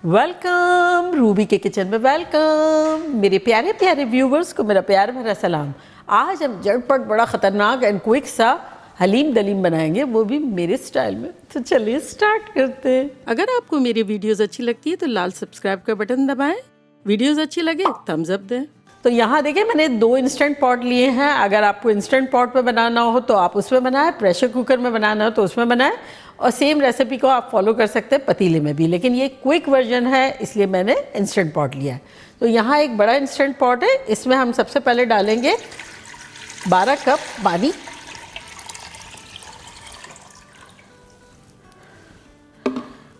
Welcome Ruby के kitchen में, welcome मेरे प्यारे प्यारे व्यूवर्स को मेरा प्यार भरा सलाम। आज हम झटपट बड़ा ख़तरनाक एंड क्विक सा हलीम दलीम बनाएंगे, वो भी मेरे स्टाइल में। तो चलिए स्टार्ट करते हैं। अगर आपको मेरी वीडियोस अच्छी लगती है तो लाल सब्सक्राइब का बटन दबाएं, वीडियोस अच्छी लगे थम्स अप दें। तो यहाँ देखिए मैंने 2 इंस्टेंट पॉट लिए हैं। अगर आपको इंस्टेंट पॉट में बनाना हो तो आप उसमें बनाएं, प्रेशर कुकर में बनाना हो तो उसमें बनाएं, और सेम रेसिपी को आप फॉलो कर सकते हैं पतीले में भी, लेकिन ये क्विक वर्जन है इसलिए मैंने इंस्टेंट पॉट लिया है। तो यहाँ एक बड़ा इंस्टेंट पॉट है, इसमें हम सबसे पहले डालेंगे 12 कप पानी।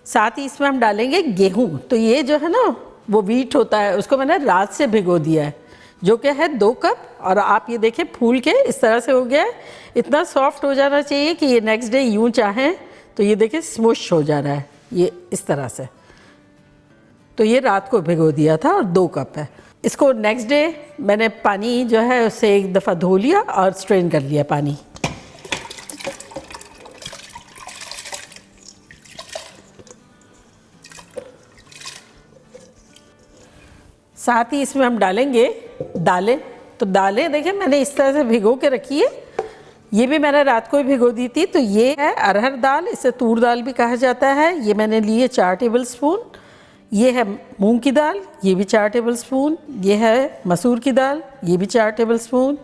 साथ ही इसमें हम डालेंगे गेहूँ। तो ये जो है ना वो व्हीट होता है, उसको मैंने रात से भिगो दिया है, जो कि है 2 कप। और आप ये देखें फूल के इस तरह से हो गया है। इतना सॉफ्ट हो जाना चाहिए कि ये नेक्स्ट डे यूँ चाहें तो ये देखिए स्मुश हो जा रहा है, ये इस तरह से। तो ये रात को भिगो दिया था और 2 कप है। इसको नेक्स्ट डे मैंने पानी जो है उससे एक दफ़ा धो लिया और स्ट्रेन कर लिया पानी। साथ ही इसमें हम डालेंगे दालें। तो दालें देखिए मैंने इस तरह से भिगो के रखी है, ये भी मैंने रात को ही भिगो दी थी। तो ये है अरहर दाल, इसे तूर दाल भी कहा जाता है, ये मैंने ली है 4 टेबल स्पून। ये है मूंग की दाल, ये भी 4 टेबल स्पून। ये है मसूर की दाल, ये भी 4 टेबल स्पून।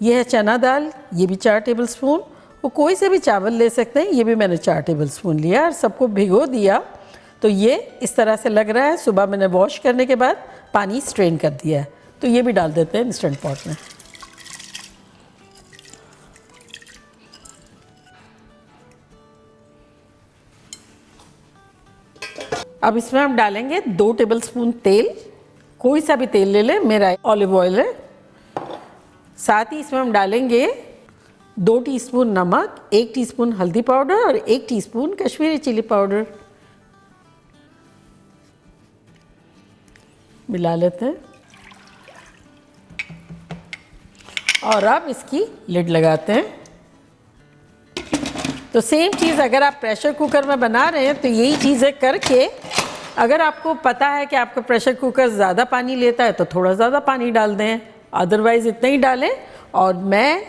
ये है चना दाल, ये भी 4 टेबल स्पून। और कोई से भी चावल ले सकते हैं, ये भी मैंने 4 टेबल स्पून लिया और सबको भिगो दिया। तो ये इस तरह से लग रहा है। सुबह मैंने वॉश करने के बाद पानी स्ट्रेन कर दिया है। तो ये भी डाल देते हैं इंस्टेंट पॉट में। अब इसमें हम डालेंगे 2 टेबल स्पून तेल, कोई सा भी तेल ले लें, मेरा ऑलिव ऑयल है। साथ ही इसमें हम डालेंगे 2 टीस्पून नमक, 1 टीस्पून हल्दी पाउडर और 1 टीस्पून कश्मीरी चिली पाउडर। मिला लेते हैं और अब इसकी लिड लगाते हैं। तो सेम चीज़ अगर आप प्रेशर कुकर में बना रहे हैं तो यही चीज़ें करके, अगर आपको पता है कि आपका प्रेशर कुकर ज़्यादा पानी लेता है तो थोड़ा ज़्यादा पानी डाल दें, अदरवाइज़ इतना ही डालें। और मैं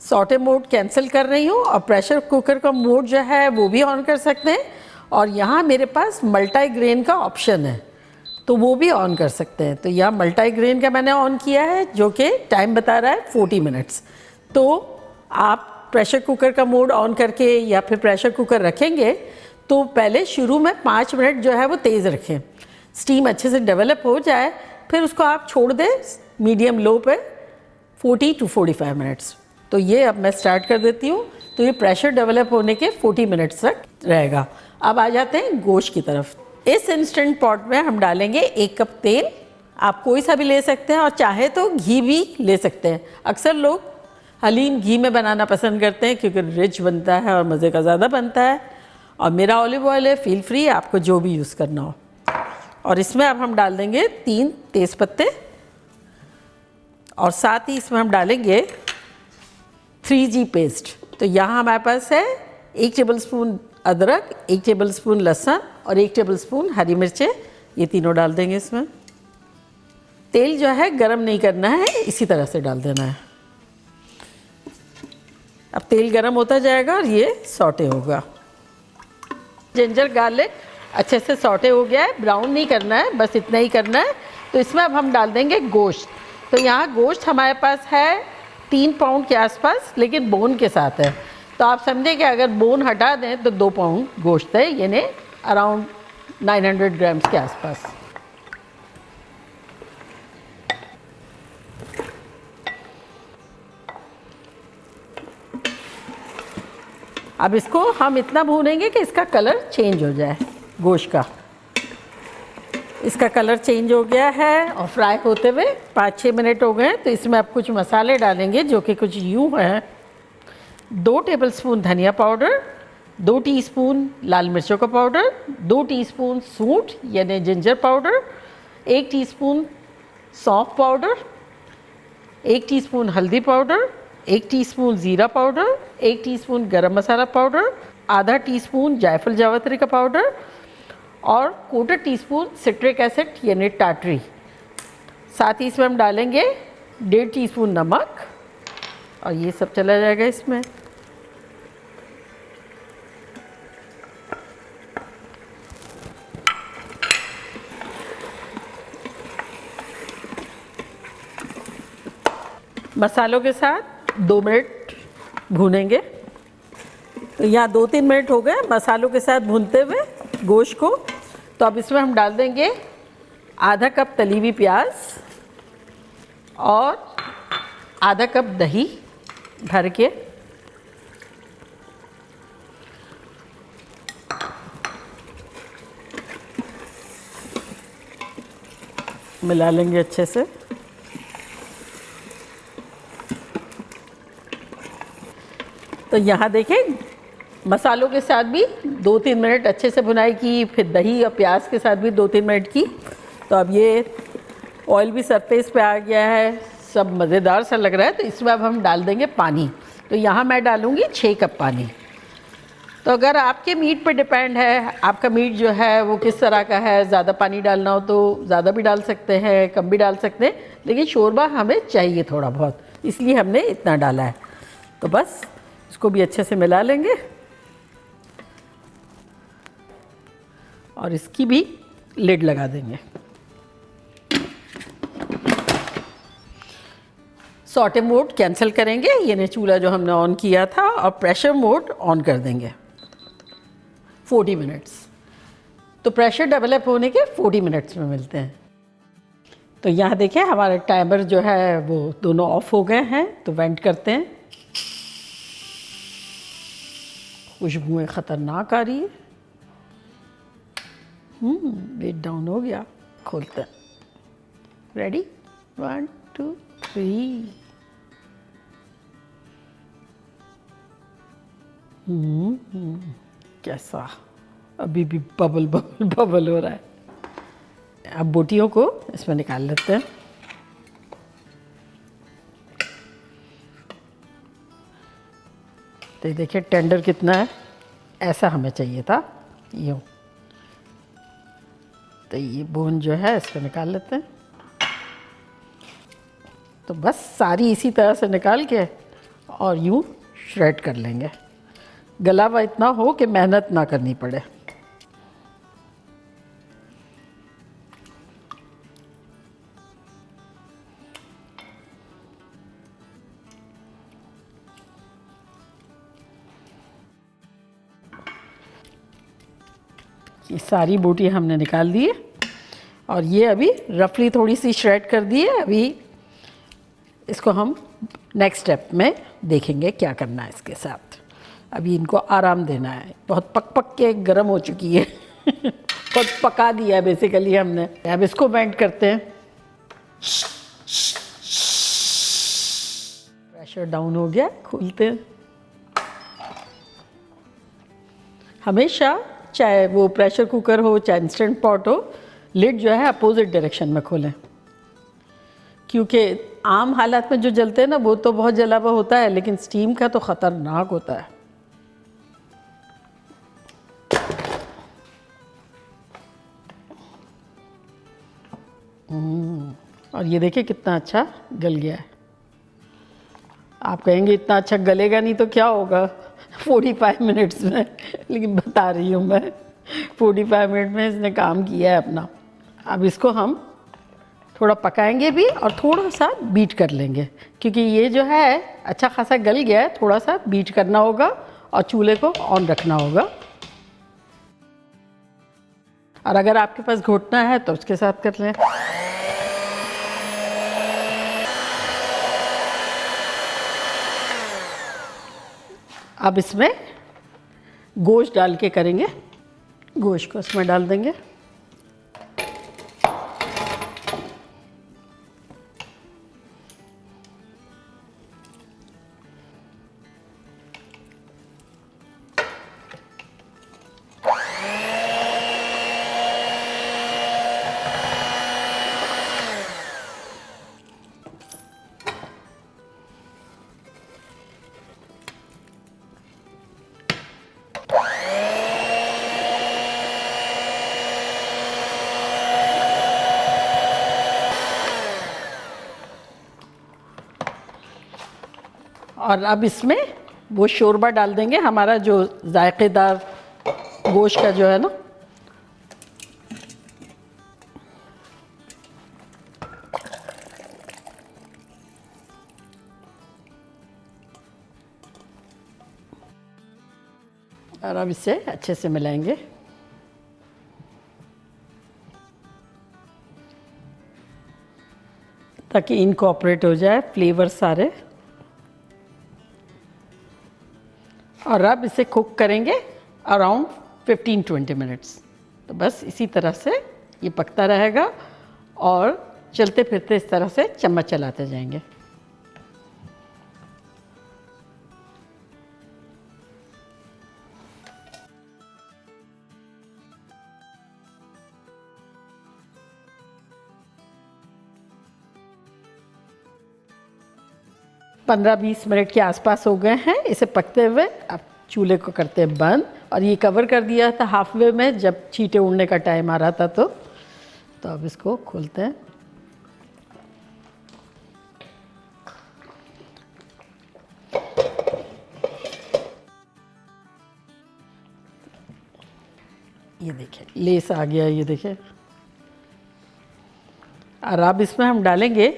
सॉटे मोड कैंसिल कर रही हूँ और प्रेशर कुकर का मोड जो है वो भी ऑन कर सकते हैं। और यहाँ मेरे पास मल्टी ग्रेन का ऑप्शन है तो वो भी ऑन कर सकते हैं। तो यहाँ मल्टी ग्रेन का मैंने ऑन किया है, जो कि टाइम बता रहा है 40 मिनट्स। तो आप प्रेशर कुकर का मोड ऑन करके या फिर प्रेशर कुकर रखेंगे तो पहले शुरू में 5 मिनट जो है वो तेज़ रखें, स्टीम अच्छे से डेवलप हो जाए, फिर उसको आप छोड़ दें मीडियम लो पे 40 to 45 मिनट्स। तो ये अब मैं स्टार्ट कर देती हूँ। तो ये प्रेशर डेवलप होने के 40 मिनट्स तक रहेगा। अब आ जाते हैं गोश्त की तरफ। इस इंस्टेंट पॉट में हम डालेंगे 1 कप तेल, आप कोई सा भी ले सकते हैं और चाहे तो घी भी ले सकते हैं। अक्सर लोग हलीम घी में बनाना पसंद करते हैं क्योंकि रिच बनता है और मज़े का ज़्यादा बनता है। और मेरा ऑलिव ऑयल है, फील फ्री आपको जो भी यूज़ करना हो। और इसमें अब हम डाल देंगे 3 तेज़पत्ते और साथ ही इसमें हम डालेंगे 3G पेस्ट। तो यहाँ हमारे पास है 1 टेबल स्पून अदरक, 1 टेबल स्पून लहसुन और 1 टेबल स्पून हरी मिर्चें, ये तीनों डाल देंगे इसमें। तेल जो है गरम नहीं करना है, इसी तरह से डाल देना है। अब तेल गरम होता जाएगा और ये सॉटे होगा। जिंजर गार्लिक अच्छे से सॉटे हो गया है, ब्राउन नहीं करना है, बस इतना ही करना है। तो इसमें अब हम डाल देंगे गोश्त। तो यहाँ गोश्त हमारे पास है 3 पाउंड के आसपास, लेकिन बोन के साथ है। तो आप समझें कि अगर बोन हटा दें तो 2 पाउंड गोश्त है, यानी अराउंड 900 ग्राम्स के आसपास। अब इसको हम इतना भूनेंगे कि इसका कलर चेंज हो जाए गोश्त का। इसका कलर चेंज हो गया है और फ्राई होते हुए 5-6 मिनट हो गए। तो इसमें अब कुछ मसाले डालेंगे जो कि कुछ यूँ हैं। 2 टेबल स्पून धनिया पाउडर, 2 टीस्पून लाल मिर्चों का पाउडर, 2 टीस्पून सूंठ यानी जिंजर पाउडर, 1 टीस्पून सौंफ पाउडर, 1 टीस्पून हल्दी पाउडर, 1 टीस्पून ज़ीरा पाउडर, 1 टीस्पून गरम मसाला पाउडर, आधा टीस्पून जायफल जावित्री का पाउडर और 1/4 टीस्पून सिट्रिक एसिड यानी टाटरी। साथ ही इसमें हम डालेंगे 1.5 टीस्पून नमक और ये सब चला जाएगा इसमें। मसालों के साथ 2 मिनट भूनेंगे। तो यहाँ 2-3 मिनट हो गए मसालों के साथ भूनते हुए गोश्त को। तो अब इसमें हम डाल देंगे आधा कप तली हुई प्याज और आधा कप दही भर के। मिला लेंगे अच्छे से। तो यहाँ देखें मसालों के साथ भी 2-3 मिनट अच्छे से भुनाई की, फिर दही और प्याज के साथ भी 2-3 मिनट की। तो अब ये ऑयल भी सरफेस पे आ गया है, सब मज़ेदार सा लग रहा है। तो इसमें अब हम डाल देंगे पानी। तो यहाँ मैं डालूँगी 6 कप पानी। तो अगर आपके मीट पे डिपेंड है, आपका मीट जो है वो किस तरह का है, ज़्यादा पानी डालना हो तो ज़्यादा भी डाल सकते हैं, कम भी डाल सकते हैं, लेकिन शोरबा हमें चाहिए थोड़ा बहुत, इसलिए हमने इतना डाला है। तो बस इसको भी अच्छे से मिला लेंगे और इसकी भी लिड लगा देंगे। सॉटे मोड कैंसिल करेंगे, यानी चूल्हा जो हमने ऑन किया था, और प्रेशर मोड ऑन कर देंगे 40 मिनट्स। तो प्रेशर डेवलप होने के 40 मिनट्स में मिलते हैं। तो यहाँ देखिए हमारे टाइमर जो है वो दोनों ऑफ हो गए हैं। तो वेंट करते हैं। खुशबुएं ख़तरनाक आ रही है। वेट डाउन हो गया, खोलते हैं। रेडी 1 2 3। कैसा अभी भी बबल बबल बबल हो रहा है। अब बोटियों को इसमें निकाल लेते हैं। तो देखिए टेंडर कितना है, ऐसा हमें चाहिए था यूँ। तो ये बोन जो है इसको निकाल लेते हैं। तो बस सारी इसी तरह से निकाल के और यूँ श्रेड कर लेंगे। गला हुआ इतना हो कि मेहनत ना करनी पड़े। ये सारी बोटी हमने निकाल दी है और ये अभी रफली थोड़ी सी श्रेड कर दी है। अभी इसको हम नेक्स्ट स्टेप में देखेंगे क्या करना है इसके साथ। अभी इनको आराम देना है, बहुत पक पक के गर्म हो चुकी है बहुत पका दिया है बेसिकली हमने। अब इसको बेंड करते हैं। प्रेशर डाउन हो गया, खोलते हैं। हमेशा चाहे वो प्रेशर कुकर हो चाहे इंस्टेंट पॉट हो, लिड जो है अपोजिट डायरेक्शन में खोलें, क्योंकि आम हालात में जो जलते हैं ना वो तो बहुत जला हुआ होता है, लेकिन स्टीम का तो ख़तरनाक होता है। और ये देखिए कितना अच्छा गल गया है। आप कहेंगे इतना अच्छा गलेगा नहीं तो क्या होगा 45 मिनट्स में, लेकिन बता रही हूँ मैं 45 मिनट में इसने काम किया है अपना। अब इसको हम थोड़ा पकाएंगे भी और थोड़ा सा बीट कर लेंगे, क्योंकि ये जो है अच्छा खासा गल गया है। थोड़ा सा बीट करना होगा और चूल्हे को ऑन रखना होगा। और अगर आपके पास घोटना है तो उसके साथ कर लें। अब इसमें गोश्त डाल के करेंगे। गोश्त को इसमें डाल देंगे। और अब इसमें वो शोरबा डाल देंगे, हमारा जो जायकेदार गोश्त का जो है ना। और अब इसे अच्छे से मिलाएंगे। ताकि इनकॉर्पोरेट हो जाए फ्लेवर सारे। और अब इसे कुक करेंगे अराउंड 15-20 मिनट्स। तो बस इसी तरह से ये पकता रहेगा और चलते फिरते इस तरह से चम्मच चलाते जाएंगे। पंद्रह 20 मिनट के आसपास हो गए हैं इसे पकते हुए। अब चूल्हे को करते हैं बंद और ये कवर कर दिया था हाफ वे में जब छींटे उड़ने का टाइम आ रहा था। तो अब इसको खोलते हैं। ये देखिए लेस आ गया, ये देखिए। और अब इसमें हम डालेंगे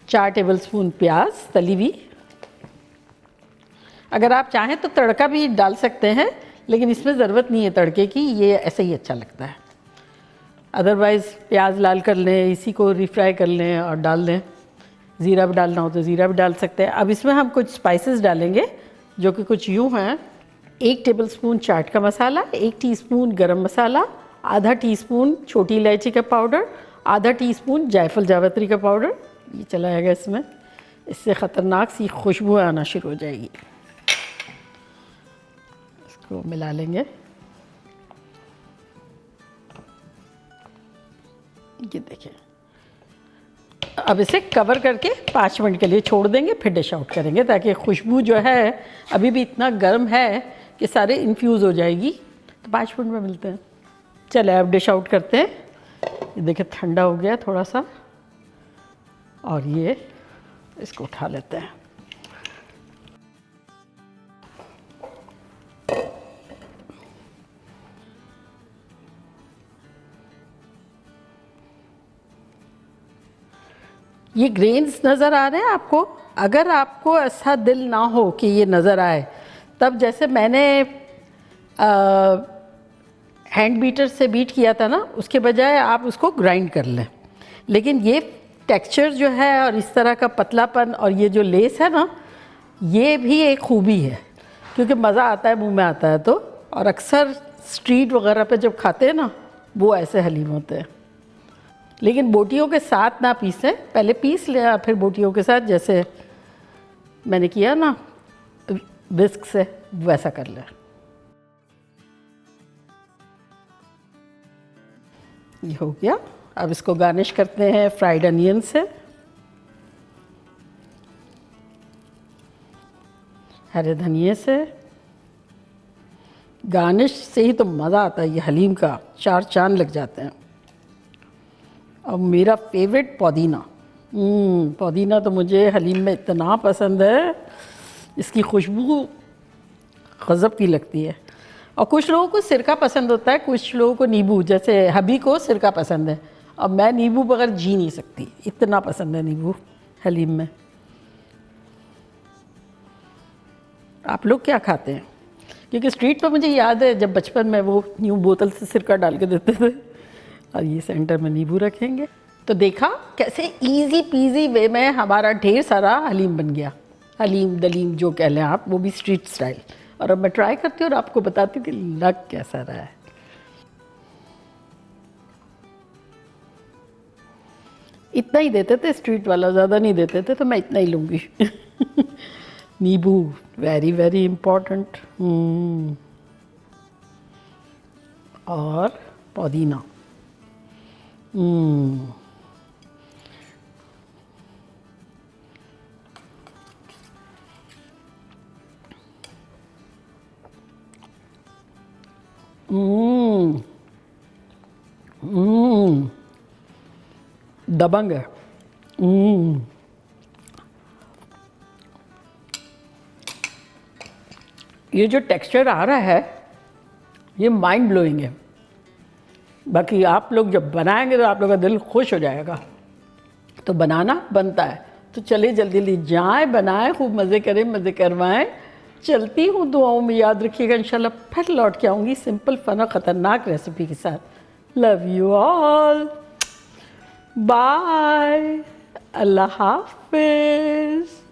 4 टेबलस्पून प्याज तली हुई। अगर आप चाहें तो तड़का भी डाल सकते हैं, लेकिन इसमें ज़रूरत नहीं है तड़के की, ये ऐसे ही अच्छा लगता है। अदरवाइज़ प्याज लाल कर लें, इसी को रिफ्राई कर लें और डाल दें। ज़ीरा भी डालना हो तो ज़ीरा भी डाल सकते हैं। अब इसमें हम कुछ स्पाइसेस डालेंगे जो कि कुछ यूँ हैं। 1 टेबलस्पून चाट का मसाला, 1 टीस्पून गरम मसाला, आधा टीस्पून छोटी इलायची का पाउडर, आधा टीस्पून जायफल जावित्री का पाउडर। ये चलाएगा इसमें, इससे ख़तरनाक सी खुशबू आना शुरू हो जाएगी। इसको मिला लेंगे। ये देखिए। अब इसे कवर करके 5 मिनट के लिए छोड़ देंगे, फिर डिश आउट करेंगे ताकि खुशबू जो है अभी भी इतना गर्म है कि सारे इन्फ्यूज़ हो जाएगी। तो 5 मिनट में मिलते हैं। चले अब डिश आउट करते हैं। ये देखिए ठंडा हो गया थोड़ा सा, और ये इसको उठा लेते हैं। ये ग्रेन्स नज़र आ रहे हैं आपको? अगर आपको ऐसा दिल ना हो कि ये नज़र आए, तब जैसे मैंने हैंड बीटर से बीट किया था ना, उसके बजाय आप उसको ग्राइंड कर लें। लेकिन ये टेक्सचर जो है और इस तरह का पतलापन और ये जो लेस है ना, ये भी एक खूबी है, क्योंकि मज़ा आता है मुंह में आता है तो। और अक्सर स्ट्रीट वगैरह पे जब खाते हैं ना, वो ऐसे हलीम होते हैं। लेकिन बोटियों के साथ ना पीसें, पहले पीस लें फिर बोटियों के साथ, जैसे मैंने किया ना विस्क से, वैसा कर लें। ये हो गया। अब इसको गार्निश करते हैं फ्राइड अनियन से, हरे धनिए से। गार्निश से ही तो मज़ा आता है, ये हलीम का 4 चांद लग जाते हैं। और मेरा फेवरेट पुदीना। पुदीना तो मुझे हलीम में इतना पसंद है, इसकी खुशबू गज़ब की लगती है। और कुछ लोगों को सिरका पसंद होता है, कुछ लोगों को नींबू, जैसे हबी को सिरका पसंद है। अब मैं नींबू बगैर जी नहीं सकती, इतना पसंद है नींबू हलीम में। आप लोग क्या खाते हैं? क्योंकि स्ट्रीट पर मुझे याद है जब बचपन में वो न्यू बोतल से सिरका डाल के देते थे, और ये सेंटर में नींबू रखेंगे। तो देखा कैसे इजी पीजी वे में हमारा ढेर सारा हलीम बन गया। हलीम दलीम जो कह लें आप, वो भी स्ट्रीट स्टाइल। और अब मैं ट्राई करती हूँ और आपको बताती हूँ कि लग कैसा रहा है। इतना ही देते थे स्ट्रीट वाला, ज़्यादा नहीं देते थे, तो मैं इतना ही लूँगी। नींबू वेरी वेरी इम्पोर्टेंट। और पुदीना। दबंग है। ये जो टेक्सचर आ रहा है ये माइंड ब्लोइंग है। बाकी आप लोग जब बनाएंगे तो आप लोग का दिल खुश हो जाएगा। तो बनाना बनता है, तो चलिए जल्दी जल्दी जाएं, बनाएं, खूब मज़े करें, मज़े करवाएं। चलती हूँ, दुआओं में याद रखिएगा। इंशाल्लाह फिर लौट के आऊँगी सिंपल फन और ख़तरनाक रेसिपी के साथ। लव यू ऑल, बाय, अल्लाह हाफिज़।